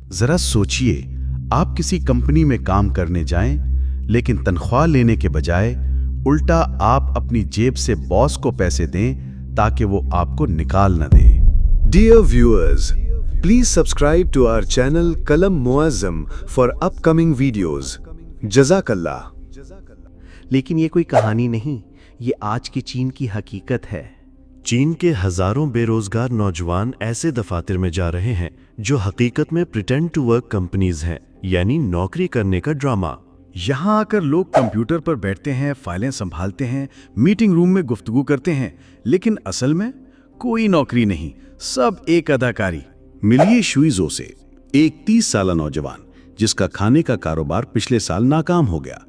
जरा सोचिए, आप किसी कंपनी में काम करने जाएं, लेकिन तनख्वाह लेने के बजाय उल्टा आप अपनी जेब से बॉस को पैसे दें ताकि वो आपको निकाल न दे। Dear viewers, please subscribe to our channel Kalam Muazzam for upcoming videos. Jazakallah. लेकिन ये कोई कहानी नहीं, ये आज की चीन की हकीकत है। चीन के हजारों बेरोजगार नौजवान ऐसे दफातर में जा रहे हैं जो हकीकत में प्रिटेंड टू वर्क कंपनीज हैं, यानी नौकरी करने का ड्रामा। यहाँ आकर लोग कंप्यूटर पर बैठते हैं, फाइलें संभालते हैं, मीटिंग रूम में गुफ्तगू करते हैं, लेकिन असल में कोई नौकरी नहीं, सब एक अदाकारी। मिलिए शुइजो से, एक 30 साल नौजवान जिसका खाने का कारोबार पिछले साल नाकाम हो गया।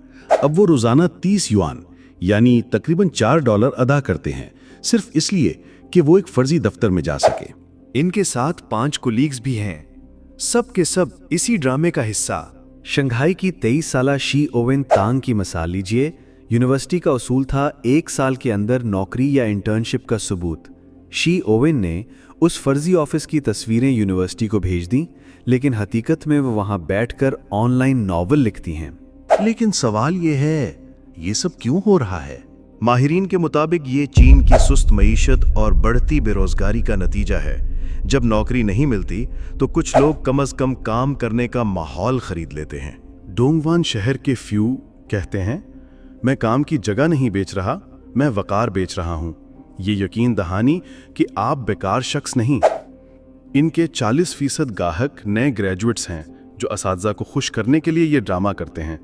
अब वो रोजाना 30 युआन यानी तकरीबन $4 अदा करते हैं, सिर्फ इसलिए कि वो एक फर्जी दफ्तर में जा सके। इनके साथ 5 कोलीग्स भी हैं, सब के सब इसी ड्रामे का हिस्सा। शंघाई की 23 साला शी ओवेन तांग की मिसाल लीजिए। यूनिवर्सिटी का उसूल था 1 साल के अंदर नौकरी या इंटर्नशिप का सबूत। शी ओवेन ने उस फर्जी ऑफिस की तस्वीरें यूनिवर्सिटी को भेज दी, लेकिन हकीकत में वो वहां बैठकर ऑनलाइन नॉवल लिखती हैं। लेकिन सवाल ये है, ये सब क्यों हो रहा है? माहिरीन के मुताबिक ये चीन की सुस्त मईशत और बढ़ती बेरोजगारी का नतीजा है। जब नौकरी नहीं मिलती तो कुछ लोग कम से कम काम करने का माहौल खरीद लेते हैं। डोंगवान शहर के फ्यू कहते हैं, मैं काम की जगह नहीं बेच रहा, मैं वकार बेच रहा हूं। ये यकीन दहानी कि आप बेकार शख्स नहीं। इनके 40% गाहक नए ग्रेजुएट्स हैं जो असातिज़ा को खुश करने के लिए ये ड्रामा करते हैं,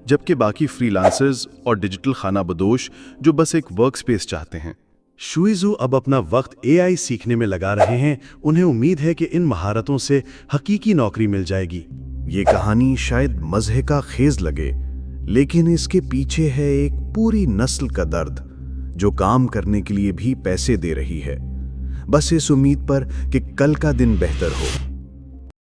जबकि बाकी फ्रीलांसर्स और डिजिटल खाना बदोश जो बस एक वर्क स्पेस चाहते हैं। शुइजू अब अपना वक्त AI सीखने में लगा रहे हैं। उन्हें उम्मीद है कि इन महारतों से हकीकी नौकरी मिल जाएगी। ये कहानी शायद मज़े का खेज लगे, लेकिन इसके पीछे है एक पूरी नस्ल का दर्द जो काम करने के लिए भी पैसे दे रही है, बस इस उम्मीद पर कि कल का दिन बेहतर हो।